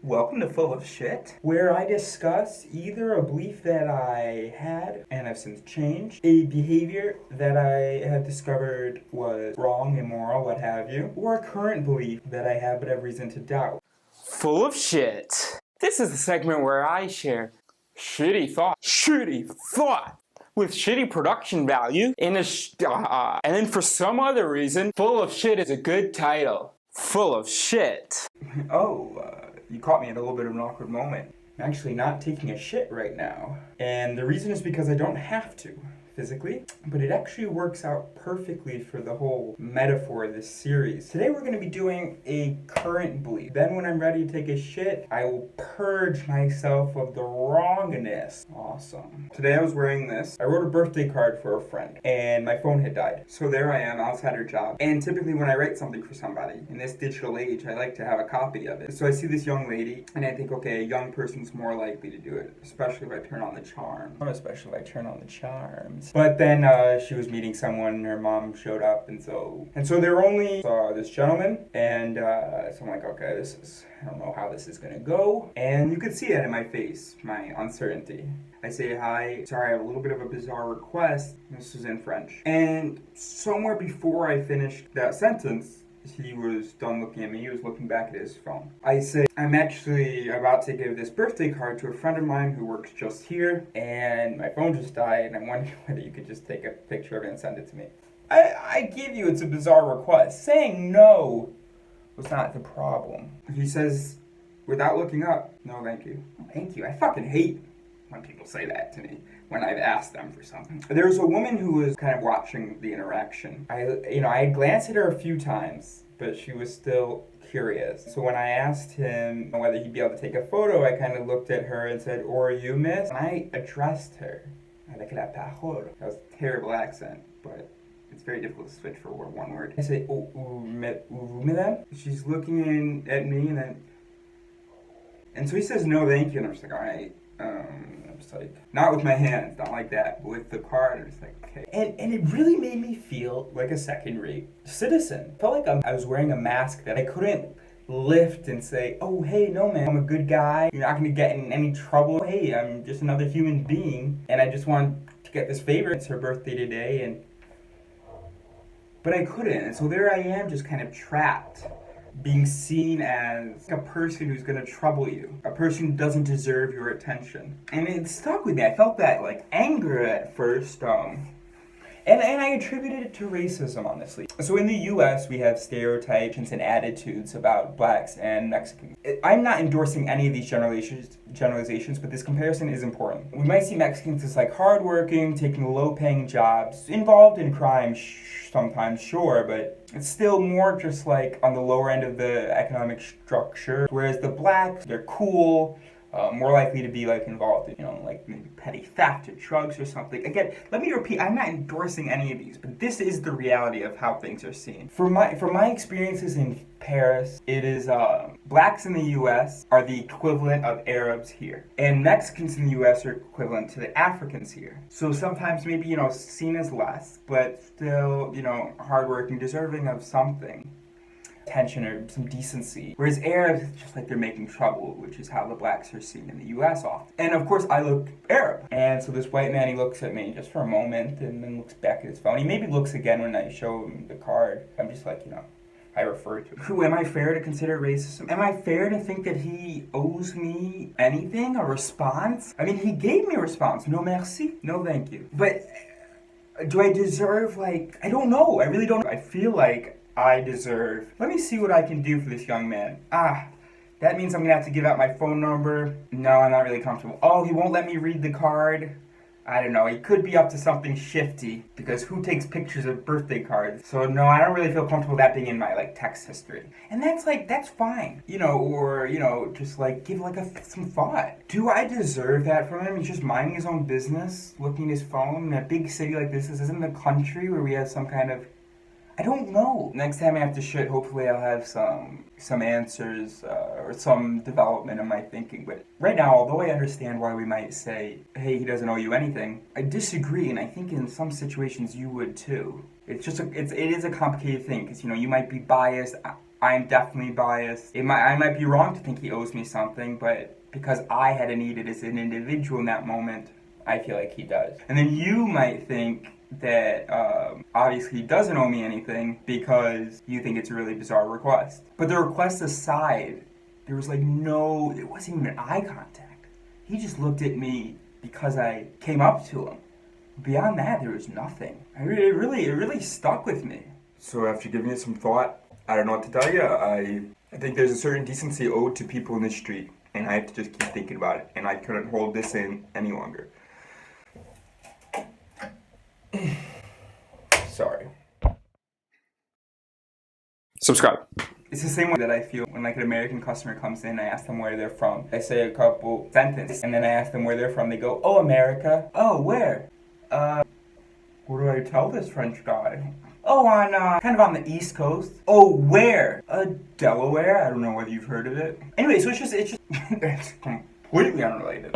Welcome to Full of Shit, where I discuss either a belief that I had and have since changed, a behavior that I have discovered was wrong, immoral, what have you, or a current belief that I have but have reason to doubt. Full of Shit. This is the segment where I share shitty thought with shitty production value and then for some other reason, Full of Shit is a good title. Full of Shit. You caught me at a little bit of an awkward moment. I'm actually not taking a shit right now. And the reason is because I don't have to, physically, but it actually works out perfectly for the whole metaphor of this series. Today we're going to be doing a current belief. Then when I'm ready to take a shit, I will purge myself of the wrongness. Awesome. Today I was wearing this. I wrote a birthday card for a friend, and my phone had died. So there I am, outside her job. And typically when I write something for somebody, in this digital age, I like to have a copy of it. So I see this young lady, and I think, okay, a young person's more likely to do it, especially if I turn on the charm. Especially if I turn on the charms. But then she was meeting someone, and her mom showed up, and so there were only this gentleman, and so I'm like, okay, I don't know how this is gonna go, and you could see it in my face, my uncertainty. I say, hi, sorry, I have a little bit of a bizarre request. This was in French. And somewhere before I finished that sentence, he was done looking at me, he was looking back at his phone. I say, I'm actually about to give this birthday card to a friend of mine who works just here, and my phone just died, and I'm wondering whether you could just take a picture of it and send it to me. I give you, it's a bizarre request. Saying no was not the problem. He says, without looking up, no thank you. Thank you, I fucking hate when people say that to me when I've asked them for something. There was a woman who was kind of watching the interaction. I had glanced at her a few times, but she was still curious. So when I asked him whether he'd be able to take a photo, I kind of looked at her and said, or you, miss? And I addressed her. Avec la parole. That was a terrible accent, but it's very difficult to switch for one word. I say, oh, madame? She's looking at me, and so he says, no, thank you. And I'm just like, all right. I'm just like, not with my hands, not like that, but with the card. I'm just like, okay. And it really made me feel like a second-rate citizen. I felt like I was wearing a mask that I couldn't lift and say, oh, hey, no, man, I'm a good guy. You're not going to get in any trouble. Hey, I'm just another human being, and I just want to get this favor. It's her birthday today, but I couldn't. And so there I am, just kind of trapped, being seen as a person who's going to trouble you, a person who doesn't deserve your attention. And it stuck with me. I felt that like anger at first, and I attributed it to racism, honestly. So in the US, we have stereotypes and attitudes about blacks and Mexicans. I'm not endorsing any of these generalizations, but this comparison is important. We might see Mexicans as like hardworking, taking low-paying jobs, involved in crime sometimes, sure, but it's still more just like on the lower end of the economic structure. Whereas the blacks, they're cool, more likely to be like involved in, like maybe petty theft or drugs or something. Again, let me repeat, I'm not endorsing any of these, but this is the reality of how things are seen. From my experiences in Paris, it is blacks in the US are the equivalent of Arabs here. And Mexicans in the US are equivalent to the Africans here. So sometimes maybe, seen as less, but still, hardworking, deserving of something. Attention or some decency. Whereas Arabs, it's just like they're making trouble, which is how the blacks are seen in the US often. And of course, I look Arab. And so this white man, he looks at me just for a moment and then looks back at his phone. He maybe looks again when I show him the card. I'm just like, I refer to it. Who, am I fair to consider racism? Am I fair to think that he owes me anything, a response? I mean, he gave me a response. No merci. No thank you. But do I deserve, I don't know. I really don't know. I feel like I deserve. Let me see what I can do for this young man. That means I'm gonna have to give out my phone number. No, I'm not really comfortable. Oh, he won't let me read the card. I don't know, he could be up to something shifty, because who takes pictures of birthday cards? So no, I don't really feel comfortable that being in my text history. And that's fine. Or just give some thought. Do I deserve that from him? He's just minding his own business, looking at his phone in a big city like this. This isn't a country where we have some kind of, I don't know. Next time I have to shit, hopefully I'll have some answers or some development in my thinking. But right now, although I understand why we might say, hey, he doesn't owe you anything, I disagree, and I think in some situations you would too. It is a complicated thing, because you might be biased. I'm definitely biased. I might be wrong to think he owes me something, but because I had a need as an individual in that moment, I feel like he does. And then you might think that obviously he doesn't owe me anything because you think it's a really bizarre request. But the request aside, there was like it wasn't even eye contact. He just looked at me because I came up to him. Beyond that, there was nothing. It really stuck with me. So after giving it some thought, I don't know what to tell you. I think there's a certain decency owed to people in the street, and I have to just keep thinking about it, and I couldn't hold this in any longer. Sorry. Subscribe. It's the same way that I feel when like an American customer comes in, I ask them where they're from. I say a couple sentences, and then I ask them where they're from. They go, "Oh, America." "Oh, where?" What do I tell this French guy? "Oh, on, kind of on the East Coast." "Oh, where?" Delaware. I don't know whether you've heard of it. Anyway, so it's just, it's completely unrelated.